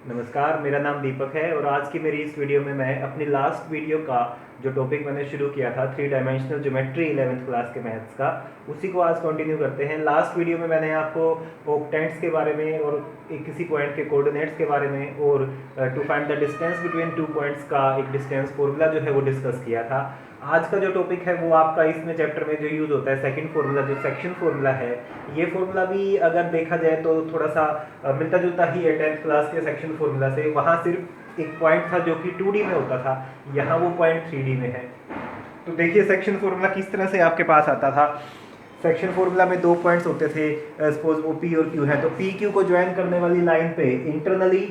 नमस्कार, मेरा नाम दीपक है और आज की मेरी इस वीडियो में मैं अपनी लास्ट वीडियो का जो टॉपिक मैंने शुरू किया था three dimensional geometry 11th class के मैथ्स का, उसी को आज कंटिन्यू करते हैं। लास्ट वीडियो में मैंने आपको ऑक्टेंट्स के बारे में और एक किसी पॉइंट के कोऑर्डिनेट्स के बारे में और to find the distance between two points का एक डिस्टेंस फॉर्मूला जो है वो डिस्कस किया था। आज का जो टॉपिक है वो आपका इसमें चैप्टर में जो यूज़ होता है सेकंड फार्मूला, जो सेक्शन फार्मूला है, ये फार्मूला भी अगर देखा जाए तो थोड़ा सा मिलता जुलता ही है 10th क्लास के सेक्शन फार्मूला से। वहाँ सिर्फ एक पॉइंट था जो कि 2D में होता था, यहाँ वो पॉइंट 3D में है। तो देखिए सेक्शन फार्मूला किस तरह से आपके पास आता था। सेक्शन फार्मूला में दो पॉइंट्स होते थे, सपोज वो P और Q है, तो पी क्यू को ज्वाइन करने वाली लाइन पे इंटरनली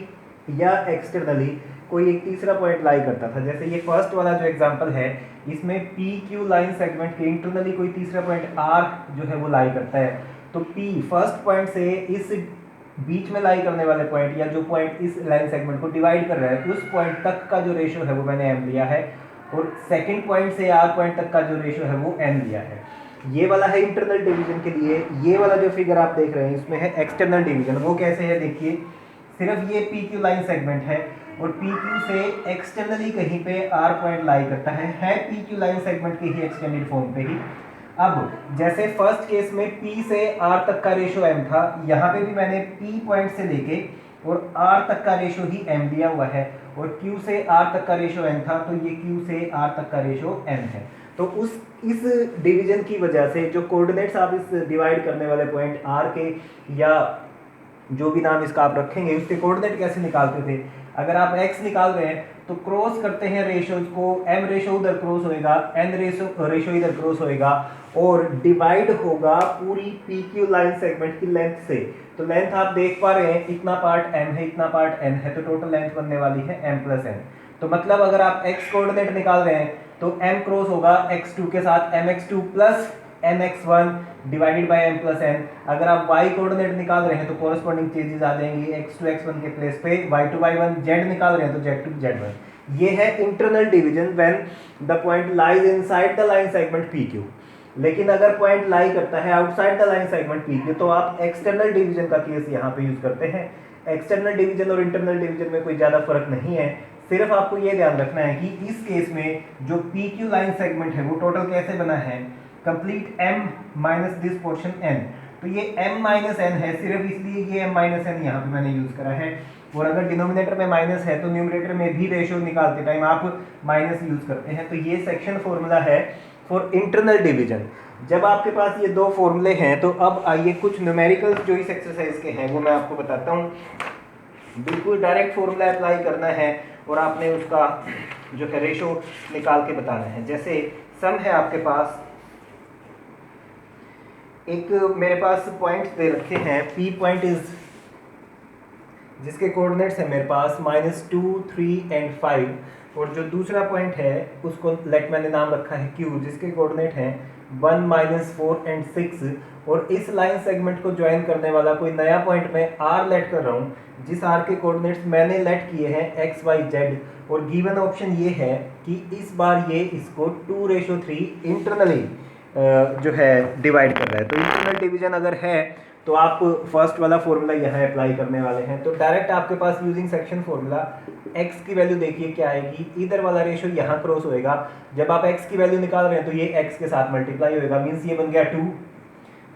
या एक्सटर्नली कोई एक तीसरा पॉइंट लाई करता था। जैसे ये फर्स्ट वाला जो एग्जांपल है, इसमें पी क्यू लाइन सेगमेंट के इंटरनली कोई तीसरा पॉइंट आर जो है वो लाई करता है। तो पी फर्स्ट पॉइंट से इस बीच में लाई करने वाले पॉइंट या जो पॉइंट इस लाइन सेगमेंट को डिवाइड कर रहा है उस पॉइंट तक का जो रेशियो है वो मैंने एम लिया है, और सेकेंड पॉइंट से आर पॉइंट तक का जो रेशियो है वो एन लिया है। ये वाला है इंटरनल डिवीजन के लिए। ये वाला जो फिगर आप देख रहे हैं इसमें है एक्सटर्नल डिवीजन। वो कैसे है देखिए, सिर्फ ये पी क्यू लाइन सेगमेंट है और पी क्यू से एक्सटर्नली कहीं पे आर पॉइंट लाई करता है पी क्यू लाइन सेगमेंट के ही एक्सटेंडेड फॉर्म पे ही। अब जैसे फर्स्ट केस में P से R तक का रेशियो M था, यहाँ पे भी मैंने P पॉइंट से लेके और R तक का रेशियो ही M दिया हुआ है, और Q से R तक का रेशियो N था, तो ये Q से R तक का रेशियो N है। तो इस डिवीजन की वजह से जो कोऑर्डिनेट्स आप इस डिवाइड करने वाले पॉइंट R के या जो भी नाम इसका आप रखेंगे उसके कोऑर्डिनेट कैसे निकालते थे। अगर आप x निकाल रहे हैं तो क्रॉस करते हैं रेशियोज को, m रेशियो उधर क्रॉस होएगा, n रेशियो इधर क्रॉस होएगा, और डिवाइड होगा पूरी पी क्यू लाइन सेगमेंट की लेंथ से। तो लेंथ आप देख पा रहे हैं, इतना पार्ट m है, इतना पार्ट n है, तो टोटल लेंथ बनने वाली है m प्लस n। तो मतलब अगर आप x कोऑर्डिनेट निकाल रहे हैं तो m क्रॉस होगा x2 के साथ mx2 plus mx1 divided by m plus n। अगर आप y कोऑर्डिनेट निकाल रहे हैं तो कोरस्पॉन्डिंग चेंजेस आ जाएंगी, x2 x1 के प्लेस पे y2 y1, z निकाल रहे हैं तो z2 z1। ये है internal division when the point lies inside the line segment pq। लेकिन अगर पॉइंट लाई करता है outside the line segment pq तो आप एक्सटर्नल डिवीजन का केस यहाँ पे यूज करते हैं। एक्सटर्नल डिवीजन और इंटरनल डिवीजन में कोई ज्यादा फर्क नहीं है, सिर्फ आपको ये ध्यान रखना है कि इस केस में जो pq लाइन सेगमेंट है वो टोटल कैसे बना है, complete m minus this portion n। तो ये m माइनस n है, सिर्फ इसलिए ये m माइनस n यहाँ पे मैंने यूज करा है। और अगर डिनोमिनेटर में माइनस है तो न्यूमरेटर में भी रेशियो निकालते टाइम आप माइनस यूज करते हैं। तो ये सेक्शन फॉर्मूला है फॉर इंटरनल डिवीजन। जब आपके पास ये दो फॉर्मूले हैं तो अब आइए कुछ न्यूमेरिकल्स जो इस एक्सरसाइज के हैं वो मैं आपको बताता हूँ। बिल्कुल डायरेक्ट फॉर्मूला अप्लाई करना है और आपने उसका जो है रेशियो निकाल के बताना है। जैसे सम है आपके पास, एक मेरे पास पॉइंट्स दे रखे हैं, P पॉइंट इज जिसके कोऑर्डिनेट्स है मेरे पास -2, 3 एंड 5, और जो दूसरा पॉइंट है उसको लेट मैंने नाम रखा है Q जिसके कोऑर्डिनेट हैं 1, -4 एंड 6। और इस लाइन सेगमेंट को ज्वाइन करने वाला कोई नया पॉइंट मैं R लेट कर रहा हूँ, जिस R के कोऑर्डिनेट्स मैंने लेट किए हैं x, y, z, और गिवन ऑप्शन ये है कि इस बार ये इसको 2:3 इंटरनली जो है डिवाइड कर रहा है। तो इंटरनल डिवीजन अगर है तो आप फर्स्ट वाला फॉर्मूला यहाँ अप्लाई करने वाले हैं। तो डायरेक्ट आपके पास यूजिंग सेक्शन फॉर्मूला x की वैल्यू देखिए क्या आएगी, इधर वाला रेशियो यहाँ क्रॉस होएगा। जब आप x की वैल्यू निकाल रहे हैं तो ये x के साथ मल्टीप्लाई होएगा, मीन्स ये बन गया 2,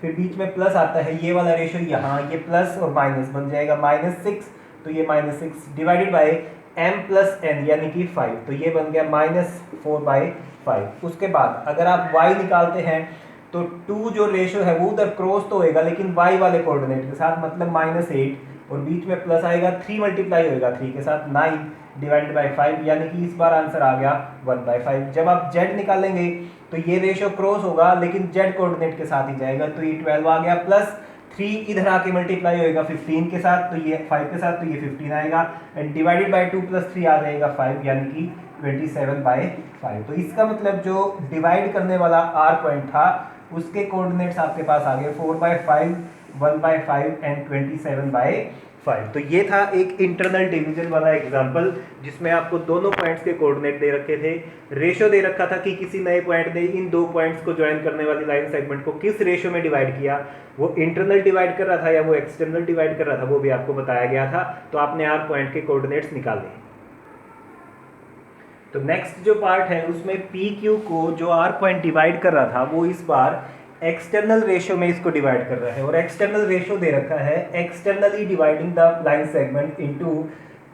फिर बीच में प्लस आता है, ये वाला रेशियो यहाँ, ये प्लस और माइनस बन जाएगा -6, तो ये -6 divided by m plus n यानी कि 5, तो ये बन गया -4/5। उसके बाद अगर आप y निकालते हैं तो 2 जो रेशियो है वो उधर क्रॉस तो होएगा लेकिन y वाले कोऑर्डिनेट के साथ, मतलब -8, और बीच में प्लस आएगा, 3 मल्टीप्लाई होएगा 3 के साथ, 9 डिवाइडेड बाय 5, यानी कि इस बार आंसर आ गया 1/5। जब आप z निकालेंगे तो ये रेशियो क्रॉस होगा लेकिन z कोऑर्डिनेट के साथ ही जाएगा, तो ये 12 आ गया, प्लस 3 इधर आके मल्टीप्लाई होएगा 15 के साथ, तो ये 5 के साथ, तो ये 15 आएगा, एंड डिवाइडेड बाय 2 + 3 आ जाएगा 5, यानी कि 27/5। तो इसका मतलब जो डिवाइड करने वाला R पॉइंट था उसके कोऑर्डिनेट्स आपके पास आ गए 4/5 1/5 एंड 27/5। तो ये था एक इंटरनल डिवीजन वाला एग्जांपल जिसमें आपको दोनों पॉइंट्स के कोऑर्डिनेट दे रखे थे, रेशो दे रखा था कि किसी नए पॉइंट ने इन दो पॉइंट्स को ज्वाइन करने वाली लाइन सेगमेंट को किस रेशो में डिवाइड किया, वो इंटरनल डिवाइड कर रहा था या वो एक्सटर्नल डिवाइड कर रहा था, वो भी आपको बताया गया था। तो आपने आर पॉइंट के कोऑर्डिनेट्स निकाले। तो नेक्स्ट जो पार्ट है उसमें पी क्यू को जो आर पॉइंट डिवाइड कर रहा था वो इस बार एक्सटर्नल रेशो में इसको डिवाइड कर रहा है, और एक्सटर्नल रेशो दे रखा है externally dividing the line segment into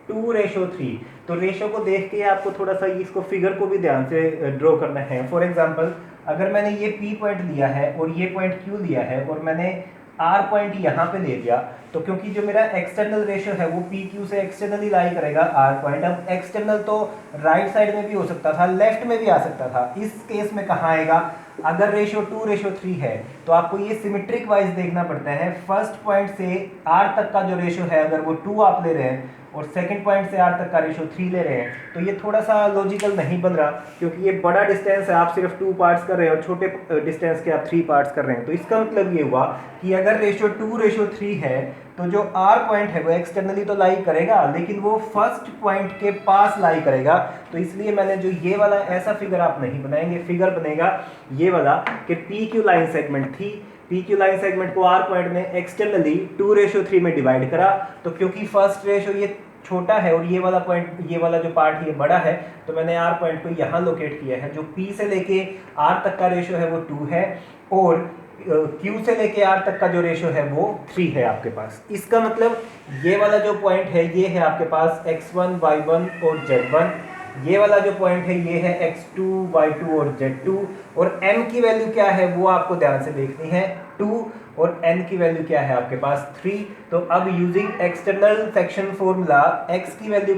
2:3। तो रेशो को देख के आपको थोड़ा सा इसको फिगर को भी ध्यान से ड्रॉ करना है। फॉर एग्जांपल अगर मैंने ये पी पॉइंट लिया है और ये पॉइंट क्यू लिया है और मैंने आर पॉइंट यहाँ पे ले लिया, तो क्योंकि जो मेरा एक्सटर्नल रेशियो है वो पी क्यू से एक्सटर्नली लाई करेगा आर पॉइंट। अब एक्सटर्नल तो राइट साइड में भी हो सकता था, लेफ्ट में भी आ सकता था। इस केस में कहाँ आएगा, अगर रेशियो 2:3 है तो आपको ये सिमेट्रिक वाइज देखना पड़ता है। फर्स्ट पॉइंट से आर तक का जो रेशियो है अगर वो 2 आप ले रहे हैं और सेकंड पॉइंट से आर तक का रेशियो 3 ले रहे हैं, तो ये थोड़ा सा लॉजिकल नहीं बन रहा, क्योंकि ये बड़ा डिस्टेंस है, आप सिर्फ 2 पार्ट्स कर रहे हैं और छोटे डिस्टेंस के आप 3 पार्ट्स कर रहे हैं। तो इसका मतलब ये हुआ कि अगर रेशियो 2:3 है तो जो आर पॉइंट है वो एक्सटर्नली तो लाई करेगा, लेकिन वो फर्स्ट पॉइंट के पास लाई करेगा। तो इसलिए मैंने जो ये वाला ऐसा फिगर आप नहीं बनाएंगे, फिगर बनेगा ये वाला कि पी क्यू लाइन सेगमेंट थी, पी क्यू लाइन सेगमेंट को आर पॉइंट ने एक्सटर्नली 2:3 में डिवाइड करा। तो क्योंकि फर्स्ट रेशियो ये छोटा है और ये वाला पॉइंट, ये वाला जो पार्ट ये बड़ा है, तो मैंने आर पॉइंट को यहाँ लोकेट किया है। जो पी से लेके आर तक का रेशियो है वो 2 है और क्यू से लेके आर तक का जो रेशियो है वो 3 है आपके पास। इसका मतलब ये वाला जो पॉइंट है ये है आपके पास x1, y1 और z1। ये वाला जो पॉइंट है ये है x2, y2 और z2। और m की वैल्यू क्या है वो आपको ध्यान से देखनी है, 2, और n की वैल्यू क्या है आपके पास 3। तो अब using external section formula x की वैल्यू